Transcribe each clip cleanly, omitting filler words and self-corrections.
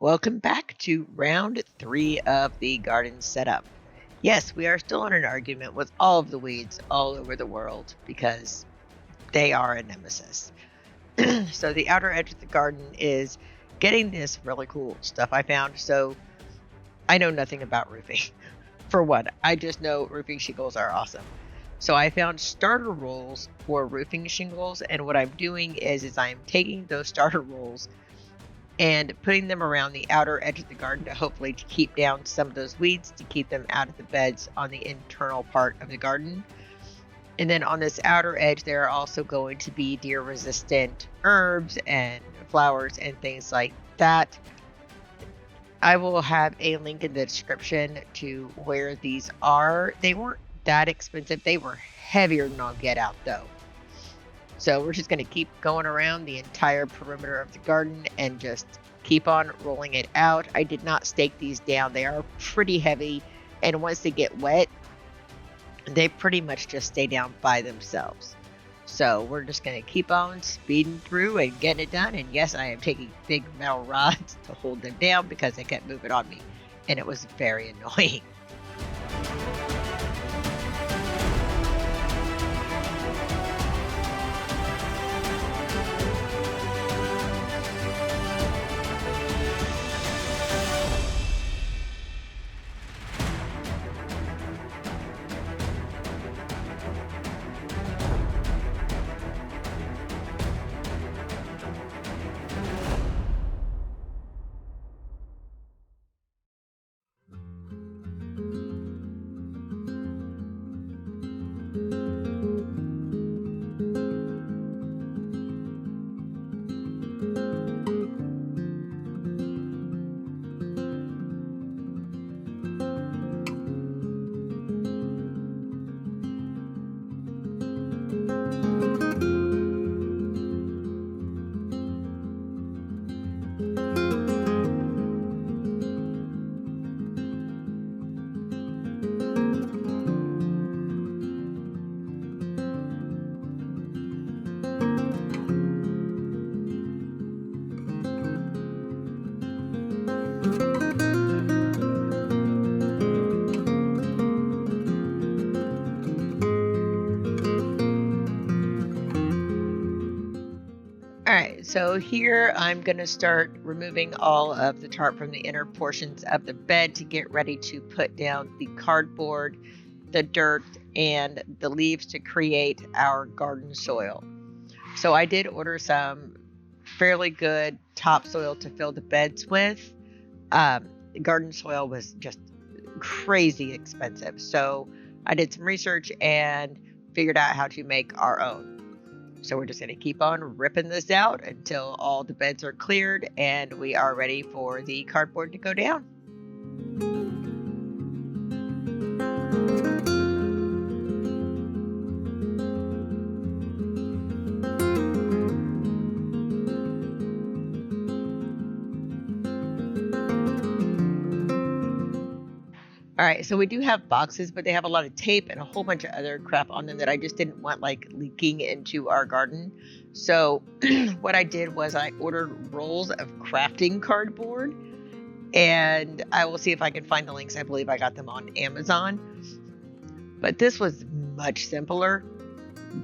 Welcome back to round 3 of the garden setup. Yes, we are still in an argument with all of the weeds all over the world because they are a nemesis. So the outer edge of the garden is getting this really cool stuff I found. So I know nothing about roofing. For one, I just know roofing shingles are awesome. So I found starter rolls for roofing shingles, and what I'm doing is I'm taking those starter rolls and putting them around the outer edge of the garden to hopefully to keep down some of those weeds, to keep them out of the beds on the internal part of the garden. And then on this outer edge, there are also going to be deer resistant herbs and flowers and things like that. I will have a link in the description to where these are. They weren't that expensive. They were heavier than I'll get out though. So we're just going to keep going around the entire perimeter of the garden and just keep on rolling it out. I did not stake these down. They are pretty heavy, and once they get wet, they pretty much just stay down by themselves. So we're just going to keep on speeding through and getting it done. And yes, I am taking big metal rods to hold them down because they kept moving on me, and it was very annoying. Alright, so here I'm going to start removing all of the tarp from the inner portions of the bed to get ready to put down the cardboard, the dirt, and the leaves to create our garden soil. So I did order some fairly good topsoil to fill the beds with. Garden soil was just crazy expensive. So I did some research and figured out how to make our own. So we're just going to keep on ripping this out until all the beds are cleared and we are ready for the cardboard to go down. All right, so we do have boxes, but they have a lot of tape and a whole bunch of other crap on them that I just didn't want like leaking into our garden. So what I did was I ordered rolls of crafting cardboard, and I will see if I can find the links. I believe I got them on Amazon. But this was much simpler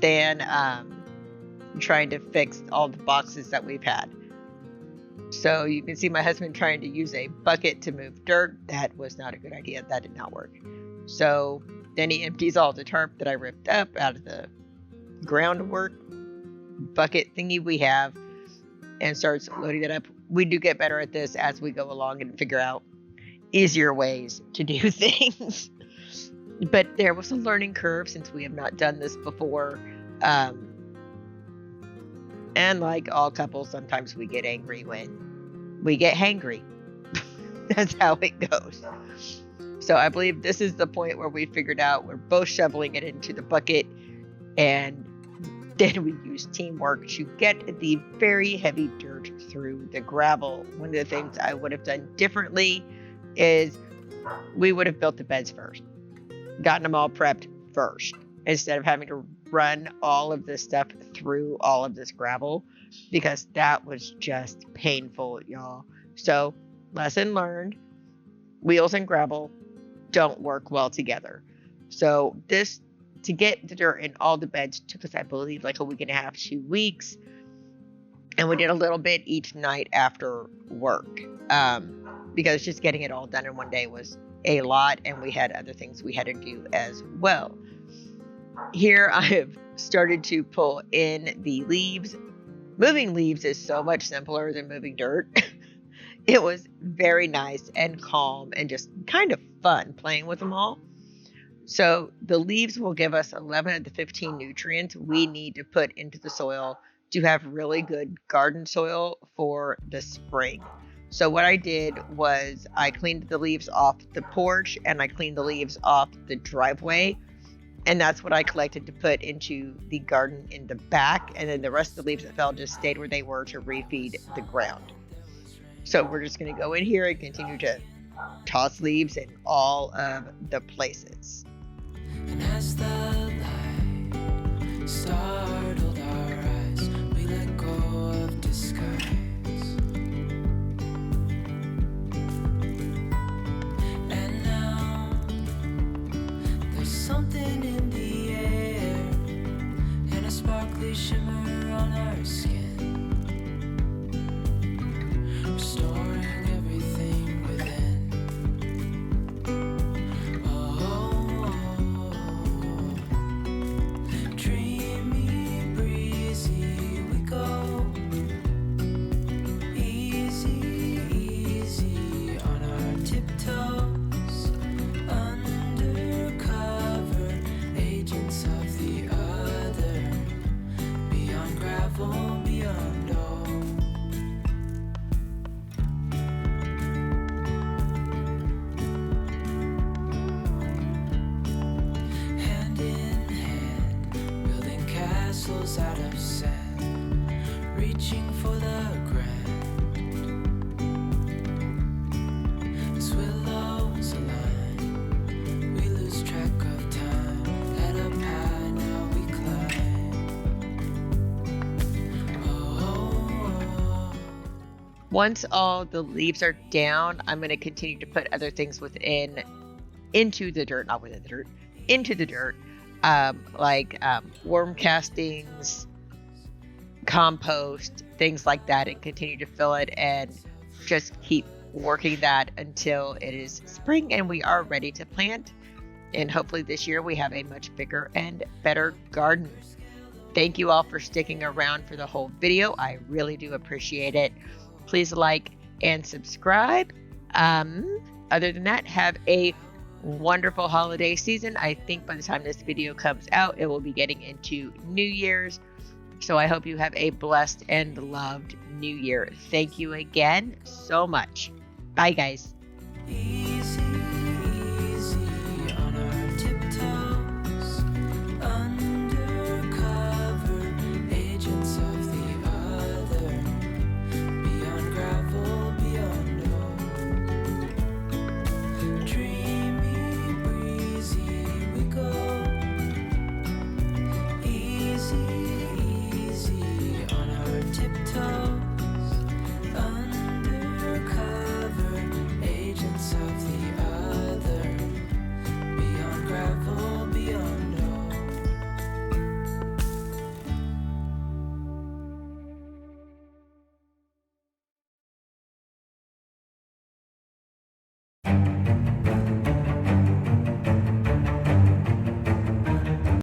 than trying to fix all the boxes that we've had. So you can see my husband trying to use a bucket to move dirt. That was not a good idea. That did not work. So then he empties all the tarp that I ripped up out of the groundwork bucket thingy we have and starts loading it up. We do get better at this as we go along and figure out easier ways to do things. But there was a learning curve since we have not done this before. And like all couples, sometimes we get angry when we get hangry. That's how it goes. So I believe this is the point where we figured out we're both shoveling it into the bucket, and then we use teamwork to get the very heavy dirt through the gravel. One of the things I would have done differently is we would have built the beds first, gotten them all prepped first, instead of having to run all of this stuff through all of this gravel, because that was just painful, y'all. So lesson learned, wheels and gravel don't work well together. So this, to get the dirt in all the beds, took us, I believe, like a week and a half, 2 weeks. And we did a little bit each night after work, because just getting it all done in one day was a lot, and we had other things we had to do as well. Here I have started to pull in the leaves. Moving leaves is so much simpler than moving dirt. It was very nice and calm and just kind of fun playing with them all. So the leaves will give us 11 of the 15 nutrients we need to put into the soil to have really good garden soil for the spring. So what I did was I cleaned the leaves off the porch and I cleaned the leaves off the driveway. And that's what I collected to put into the garden in the back. And then the rest of the leaves that fell just stayed where they were to refeed the ground. So we're just going to go in here and continue to toss leaves in all of the places. And as the light startled our eyes, we let go of disguise. And now there's something in the air and a sparkly shimmer on our skin, restoring everything within. Dreamy, breezy, we go. Easy, easy on our tiptoes. Undercover, agents of the other. Beyond gravel, beyond all. Hand in hand, building castles out of sand, reaching for the grand. As willows align, we lose track of time. Head up high, now we climb. Oh. Once all the leaves are down, I'm going to continue to put other things into the dirt, not within the dirt, into the dirt, like worm castings, compost, things like that, and continue to fill it and just keep working that until it is spring and we are ready to plant. And hopefully this year we have a much bigger and better garden. Thank you all for sticking around for the whole video. I really do appreciate it. Please like and subscribe. Other than that, have a wonderful holiday season. I think by the time this video comes out, it will be getting into New Year's. So I hope you have a blessed and loved New Year. Thank you again so much. Bye, guys.